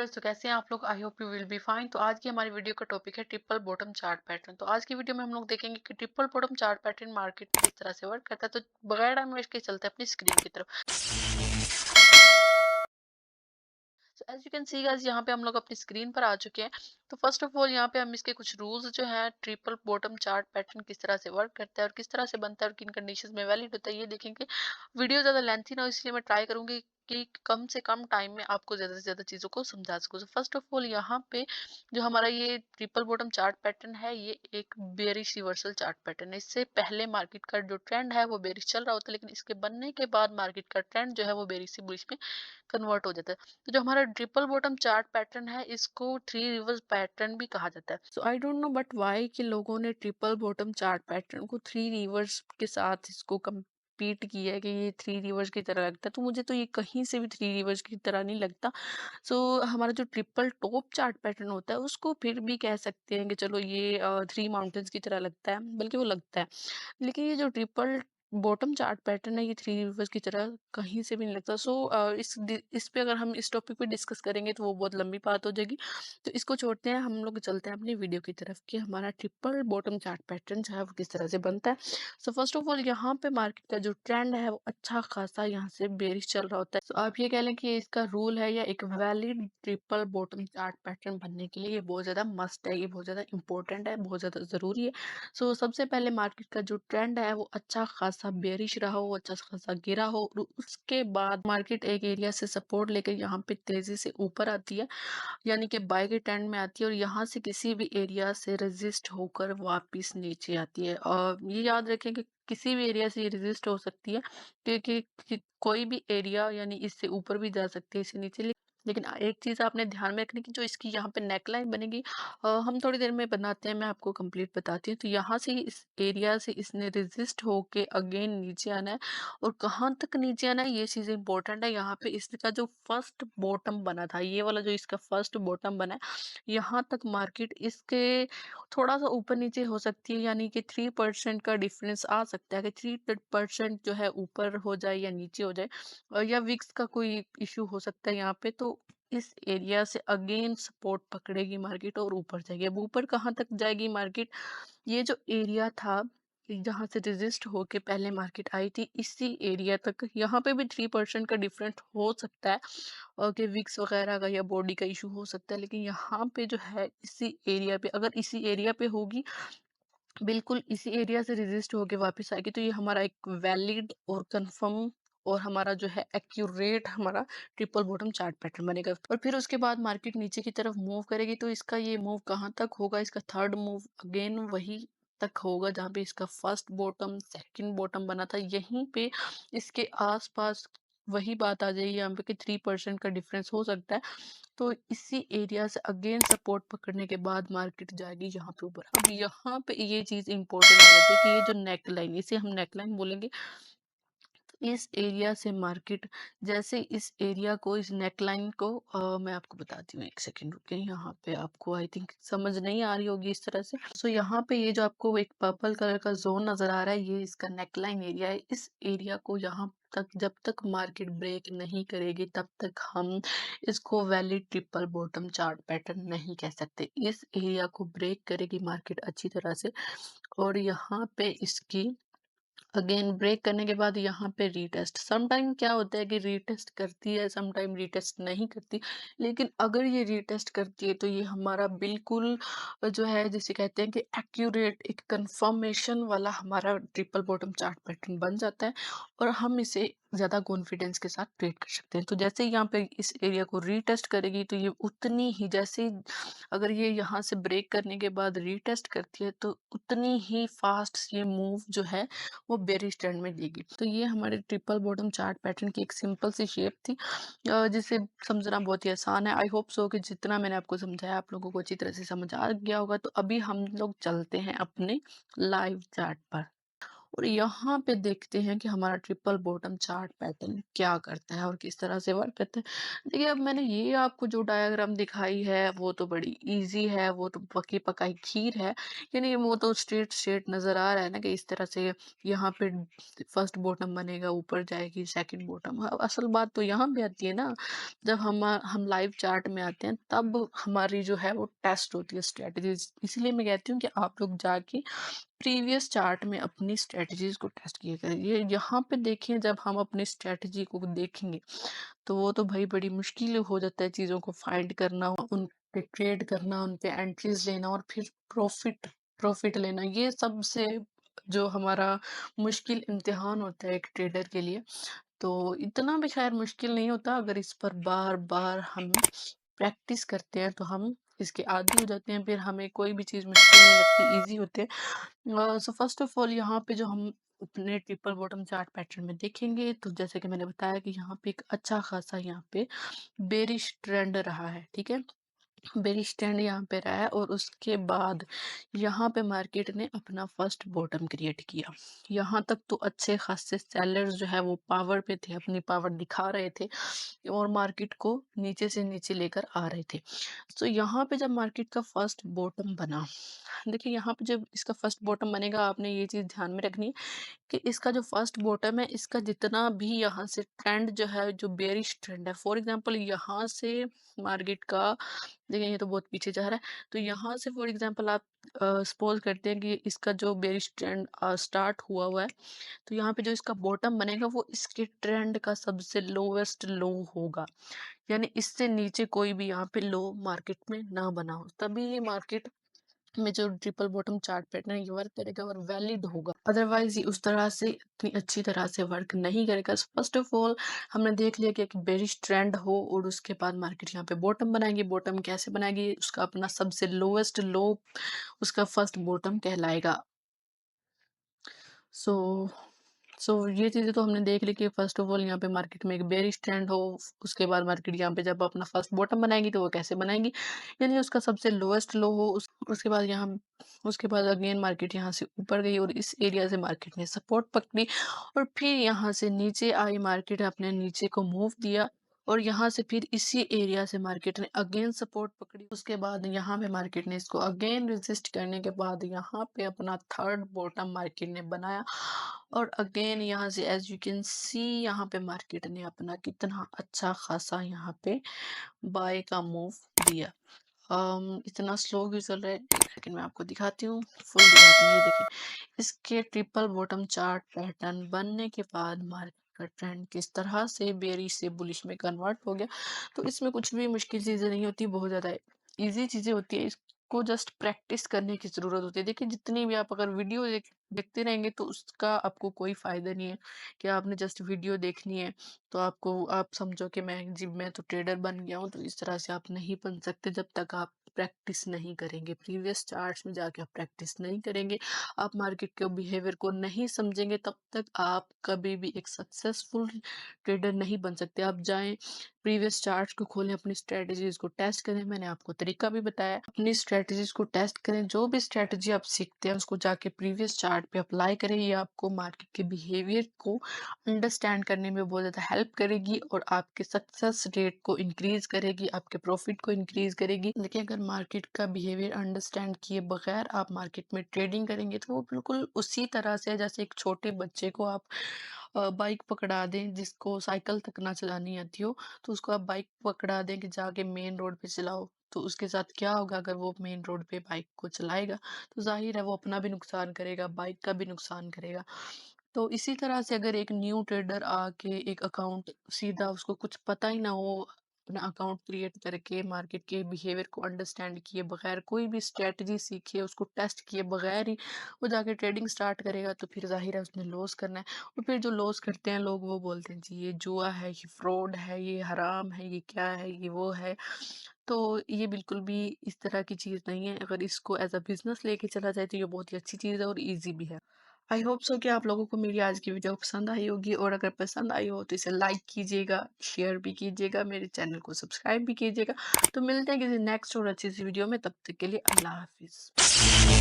Viewers, तो कैसे हैं आप लोग? I hope you will be fine. तो आज की हमारी वीडियो का टॉपिक है ट्रिपल बॉटम चार्ट पैटर्न। तो आज की वीडियो में हम लोग देखेंगे कि triple bottom chart pattern market में किस तरह से वर्क करता है। तो बगैर टाइम वेस्ट के चलते हैं अपनी स्क्रीन की तरफ। So as you can see guys, यहाँ पे हम लोग अपनी स्क्रीन पर आ चुके हैं। तो फर्स्ट ऑफ ऑल यहाँ पे हम इसके कुछ रूल्स जो है ट्रिपल बॉटम चार्ट पैटर्न किस तरह से वर्क करता है और किस तरह से बनता है और किन कंडीशंस में वैलिड होता है ये देखेंगे। वीडियो ज़्यादा लेंथी ना हो, इसलिए मैं ट्राई करूंगी कि कम से कम टाइम में आपको ज़्यादा से ज़्यादा चीज़ों को समझा सकूँ। फर्स्ट ऑफ ऑल यहाँ पे जो हमारा ये ट्रिपल बॉटम चार्ट पैटर्न है, ये एक बेरिश रिवर्सल चार्ट पैटर्न है। इससे पहले मार्केट का जो ट्रेंड है वो बेरिश चल रहा होता है, लेकिन इसके बनने के बाद मार्केट का ट्रेंड जो है वो बेरिश से बुलिश में कन्वर्ट हो जाता है। तो जो हमारा ट्रिपल बॉटम चार्ट पैटर्न है, इसको थ्री रिवर्स पैटर्न भी कहा जाता है। So I don't know but why कि लोगों ने ट्रिपल बॉटम चार्ट पैटर्न को थ्री रिवर्स के साथ इसको कंपीट किया है कि ये थ्री रिवर्स की तरह लगता है। तो मुझे तो ये कहीं से भी थ्री रिवर्स की तरह नहीं लगता। सो हमारा जो ट्रिपल टॉप चार्ट पैटर्न होता है उसको फिर भी कह सकते हैं कि चलो ये थ्री माउंटेन्स की तरह लगता है, बल्कि वो लगता है। लेकिन ये जो ट्रिपल बॉटम चार्ट पैटर्न है, ये थ्री रिवर्स की तरह कहीं से भी नहीं लगता। सो इस पे अगर हम इस टॉपिक पे डिस्कस करेंगे तो वो बहुत लंबी बात हो जाएगी। तो इसको छोड़ते हैं, हम लोग चलते हैं अपनी वीडियो की तरफ कि हमारा ट्रिपल बॉटम चार्ट पैटर्न जो है वो किस तरह से बनता है। सो फर्स्ट ऑफ ऑल यहाँ पे मार्केट का जो ट्रेंड है वो अच्छा खासा यहाँ से बेरिश चल रहा होता है। तो आप ये कह लें कि ये इसका रूल है या एक valid triple bottom chart pattern बनने के लिए ये बहुत ज़्यादा मस्ट है, ये बहुत ज़्यादा इंपॉर्टेंट है, बहुत ज़्यादा ज़रूरी है। सो सबसे पहले मार्केट का जो ट्रेंड है वो अच्छा खासा बेरिश रहा हो, अच्छा खासा गिरा हो, और उसके बाद मार्केट एक एरिया से सपोर्ट लेकर यहाँ पे तेजी से ऊपर आती है, यानी कि बाय के ट्रेंड में आती है, और यहाँ से किसी भी एरिया से रेजिस्ट होकर वापस नीचे आती है। और ये याद रखें कि किसी भी एरिया से ये रेजिस्ट हो सकती है, क्योंकि कोई भी एरिया यानी इससे ऊपर भी जा सकती है, इससे नीचे। लेकिन एक चीज आपने ध्यान में रखनी कि जो इसकी यहाँ पे नेकलाइन बनेगी, हम थोड़ी देर में बनाते हैं, मैं आपको कंप्लीट बताती हूँ। तो यहाँ से इस एरिया से इसने रेजिस्ट होके अगेन नीचे आना है, और कहाँ तक नीचे आना है ये चीज इंपॉर्टेंट है। यहाँ पे इसका जो फर्स्ट बॉटम बना था, ये वाला जो इसका फर्स्ट बॉटम बना है, यहाँ तक मार्केट इसके थोड़ा सा ऊपर नीचे हो सकती है, यानी कि 3% का डिफरेंस आ सकता है कि 3% जो है ऊपर हो जाए या नीचे हो जाए, या विक्स का कोई इशू हो सकता है यहाँ पे। तो इस एरिया से अगेन सपोर्ट पकड़ेगी मार्केट और ऊपर जाएगी। अब ऊपर कहाँ तक जाएगी मार्केट? ये जो एरिया था जहाँ से रेजिस्ट होके पहले मार्केट आई थी, इसी एरिया तक। यहाँ पे भी 3% का डिफरेंस हो सकता है, और कि विक्स वगैरह का या बॉडी का इशू हो सकता है, लेकिन यहाँ पे जो है इसी एरिया पे, अगर इसी एरिया पे होगी, बिल्कुल इसी एरिया से रेजिस्ट होके वापस आएगी, तो ये हमारा एक वैलिड और कंफर्म और हमारा जो है एक्यूरेट हमारा ट्रिपल बॉटम चार्ट पैटर्न बनेगा। और फिर उसके बाद मार्केट नीचे की तरफ मूव करेगी, तो इसका ये मूव कहाँ तक होगा? इसका थर्ड मूव अगेन वही तक होगा जहाँ पे इसका फर्स्ट बॉटम सेकंड बॉटम बना था, यहीं पे इसके आसपास वही बात आ जाएगी यहाँ पे कि 3% का डिफरेंस हो सकता है। तो इसी एरिया से अगेन सपोर्ट पकड़ने के बाद मार्केट जाएगी यहाँ पे ऊपर। अब यहाँ पे ये चीज इंपॉर्टेंट आ जाती है कि ये जो नेक लाइन, इसे हम नेक लाइन बोलेंगे। इस एरिया से मार्केट जैसे इस एरिया को, इस नेकलाइन को, मैं आपको बताती हूँ, एक सेकेंड रुके। यहाँ पे आपको आई थिंक समझ नहीं आ रही होगी इस तरह से। सो यहाँ पे ये जो आपको एक पर्पल कलर का जोन नजर आ रहा है, ये इसका नेकलाइन एरिया है। इस एरिया को यहाँ तक जब तक मार्केट ब्रेक नहीं करेगी, तब तक हम इसको valid triple bottom chart pattern नहीं कह सकते। इस एरिया को ब्रेक करेगी मार्केट अच्छी तरह से, और यहाँ पे इसकी अगेन ब्रेक करने के बाद यहाँ पे रीटेस्ट। समटाइम क्या होता है कि रीटेस्ट करती है, समटाइम रीटेस्ट नहीं करती, लेकिन अगर ये रीटेस्ट करती है तो ये हमारा बिल्कुल जो है जिसे कहते हैं कि एक्यूरेट, एक कंफर्मेशन वाला हमारा ट्रिपल बॉटम चार्ट पैटर्न बन जाता है, और हम इसे ज़्यादा कॉन्फिडेंस के साथ ट्रेड कर सकते हैं। तो जैसे यहाँ पे इस एरिया को रीटेस्ट करेगी, तो ये उतनी ही, जैसे अगर ये यहाँ से ब्रेक करने के बाद रीटेस्ट करती है, तो उतनी ही फास्ट ये मूव जो है वो बेरिश ट्रेंड में देगी। तो ये हमारे ट्रिपल बॉटम चार्ट पैटर्न की एक सिंपल सी शेप थी, जिसे समझना बहुत ही आसान है। आई होप सो कि जितना मैंने आपको समझाया आप लोगों को अच्छी तरह से समझ आ गया होगा। तो अभी हम लोग चलते हैं अपने लाइव चार्ट पर। और यहाँ पे देखते हैं कि हमारा ट्रिपल बॉटम चार्ट पैटर्न क्या करता है और किस तरह से वर्क करता है। देखिए, अब मैंने ये आपको जो डायग्राम दिखाई है वो तो बड़ी इजी है, वो तो पकी पकाई खीर है। यानी वो तो स्ट्रेट स्ट्रेट नजर आ रहा है ना कि इस तरह से यहाँ पे फर्स्ट बॉटम बनेगा, ऊपर जाएगी सेकंड बॉटम। असल बात तो यहाँ पे आती है ना, जब हम लाइव चार्ट में आते हैं तब हमारी जो है वो टेस्ट होती है स्ट्रेटजीज। इसलिए मैं कहती हूँ कि आप लोग जाके प्रीवियस चार्ट में अपनी स्ट्रेटजीज को टेस्ट किया करें। ये यहाँ पे देखें, जब हम अपनी स्ट्रेटजी को देखेंगे तो वो तो भाई बड़ी मुश्किल हो जाता है चीज़ों को फाइंड करना, उन पे ट्रेड करना, उन पे एंट्रीज लेना और फिर प्रॉफिट प्रॉफिट लेना। ये सबसे जो हमारा मुश्किल इम्तिहान होता है एक ट्रेडर के लिए। तो इतना भी खैर मुश्किल नहीं होता, अगर इस पर बार बार हम प्रैक्टिस करते हैं तो हम इसके आदी हो जाते हैं, फिर हमें कोई भी चीज़ मुश्किल नहीं लगती, इजी होते हैं। सो फर्स्ट ऑफ ऑल यहाँ पे जो हम अपने ट्रिपल बॉटम चार्ट पैटर्न में देखेंगे, तो जैसे कि मैंने बताया कि यहाँ पे एक अच्छा खासा यहाँ पे बेरिश ट्रेंड रहा है, ठीक है। बेरी स्टैंड यहाँ पे रहा है और उसके बाद यहाँ पे मार्केट ने अपना फर्स्ट बॉटम क्रिएट किया। यहाँ तक तो अच्छे खासे सेलर्स जो है वो पावर पे थे, अपनी पावर दिखा रहे थे और मार्केट को नीचे से नीचे लेकर आ रहे थे। तो यहाँ पे जब मार्केट का फर्स्ट बॉटम बना, देखिए यहाँ पे जब इसका फर्स्ट बॉटम बनेगा, आपने ये चीज ध्यान में रखनी है कि इसका जो फर्स्ट बॉटम है, इसका जितना भी यहाँ से ट्रेंड जो है, जो बेरिश ट्रेंड है, फॉर एग्जांपल यहाँ से मार्केट का, देखिए ये तो बहुत पीछे जा रहा है, तो यहाँ से फॉर एग्जांपल आप सपोज करते हैं कि इसका जो बेरिश ट्रेंड स्टार्ट हुआ हुआ है, तो यहाँ पे जो इसका बॉटम बनेगा वो इसके ट्रेंड का सबसे लोवेस्ट लो होगा। यानी इससे नीचे कोई भी यहाँ पे लो मार्केट में ना बना हो, तभी ये मार्केट में जो ट्रिपल बॉटम चार्ट पैटर्न है ये वर्क करेगा और वैलिड होगा। अदरवाइज ये उस तरह से इतनी अच्छी तरह से वर्क नहीं करेगा। फर्स्ट ऑफ ऑल हमने देख लिया कि एक बेरिश ट्रेंड हो और उसके बाद मार्केट यहाँ पे बॉटम बनाएगी। बॉटम कैसे बनाएगी? उसका अपना सबसे लोएस्ट लो उसका फर्स्ट बॉटम कहलाएगा। सो ये चीजें तो हमने देख ली कि फर्स्ट ऑफ ऑल यहाँ पे मार्केट में एक बेरिश ट्रेंड हो, उसके बाद मार्केट यहाँ पे जब अपना फर्स्ट बॉटम बनाएगी तो वो कैसे बनाएगी, यानी उसका सबसे लोएस्ट लो हो। उसके बाद यहाँ उसके बाद अगेन मार्केट यहाँ से ऊपर गई और इस एरिया से मार्केट ने सपोर्ट पकड़ी और फिर यहाँ से नीचे आई, मार्केट अपने नीचे को मूव दिया और यहाँ से फिर इसी एरिया से मार्केट ने अगेन सपोर्ट पकड़ी। उसके बाद यहाँ पे मार्केट ने इसको अगेन रेजिस्ट करने के बाद यहाँ पे अपना थर्ड बॉटम मार्केट ने बनाया और अगेन यहाँ से एज यू कैन सी यहाँ पे मार्केट ने अपना कितना अच्छा खासा यहाँ पे बाय का मूव दिया। इतना स्लो क्यों चल रहा है, एक सेकंड में आपको दिखाती हूँ, फुल दिखाती हूँ। ये देखिए, इसके ट्रिपल बॉटम चार्ट पैटर्न बनने के बाद मार्केट का ट्रेंड किस तरह से बेरिश से बुलिश में कन्वर्ट हो गया। तो इसमें कुछ भी मुश्किल चीजें नहीं होती, बहुत ज्यादा इजी चीजें होती है। इसको जस्ट प्रैक्टिस करने की जरूरत होती है। देखिए, जितनी भी आप अगर वीडियो देखते रहेंगे तो उसका आपको कोई फायदा नहीं है कि आपने जस्ट वीडियो देखनी है तो आपको आप समझो कि मैं तो ट्रेडर बन गया हूँ। तो इस तरह से आप नहीं बन सकते जब तक आप प्रैक्टिस नहीं करेंगे। प्रीवियस चार्ट्स में जाके आप प्रैक्टिस नहीं करेंगे, आप मार्केट के बिहेवियर को नहीं समझेंगे, तब तक आप कभी भी एक सक्सेसफुल ट्रेडर नहीं बन सकते। आप जाएं, प्रीवियस चार्ट्स को खोलें, अपनी स्ट्रेटजीज को टेस्ट करें। मैंने आपको तरीका भी बताया, अपनी स्ट्रेटजीज को टेस्ट करें। जो भी स्ट्रेटजी आप सीखते हैं उसको जाके प्रीवियस चार्ट पे अप्लाई करें। ये आपको मार्केट के बिहेवियर को अंडरस्टैंड करने में बहुत ज़्यादा हेल्प करेगी और आपके सक्सेस रेट को इंक्रीज करेगी, आपके प्रॉफिट को इंक्रीज करेगी। देखिए, अगर मार्केट का बिहेवियर अंडरस्टैंड किए बगैर आप मार्केट में ट्रेडिंग करेंगे तो वो बिल्कुल उसी तरह से है जैसे एक छोटे बच्चे को आप बाइक पकड़ा दें, जिसको साइकिल तक ना चलानी आती हो, तो उसको आप बाइक पकड़ा दें कि जाके मेन रोड पे चलाओ। तो उसके साथ क्या होगा? अगर वो मेन रोड पे बाइक को चलाएगा तो जाहिर है वो अपना भी नुकसान करेगा, बाइक का भी नुकसान करेगा। तो इसी तरह से अगर एक न्यू ट्रेडर आके एक अकाउंट सीधा, उसको कुछ पता ही ना हो, अपना अकाउंट क्रिएट करके मार्केट के बिहेवियर को अंडरस्टैंड किए बगैर, कोई भी स्ट्रेटजी सीखे, उसको टेस्ट किए बगैर ही वो जाके ट्रेडिंग स्टार्ट करेगा, तो फिर जाहिर है उसने लॉस करना है। और फिर जो लॉस करते हैं लोग, वो बोलते हैं जी ये जुआ है, ये फ्रॉड है, ये हराम है, ये क्या है, ये वो है। तो ये बिल्कुल भी इस तरह की चीज़ नहीं है। अगर इसको एज अ बिजनेस लेके चला जाए तो ये बहुत ही अच्छी चीज़ है और ईजी भी है। आई होप सो कि आप लोगों को मेरी आज की वीडियो पसंद आई होगी, और अगर पसंद आई हो तो इसे लाइक कीजिएगा, शेयर भी कीजिएगा, मेरे चैनल को सब्सक्राइब भी कीजिएगा। तो मिलते हैं किसी नेक्स्ट और अच्छी सी वीडियो में, तब तक के लिए अल्लाह हाफिज़।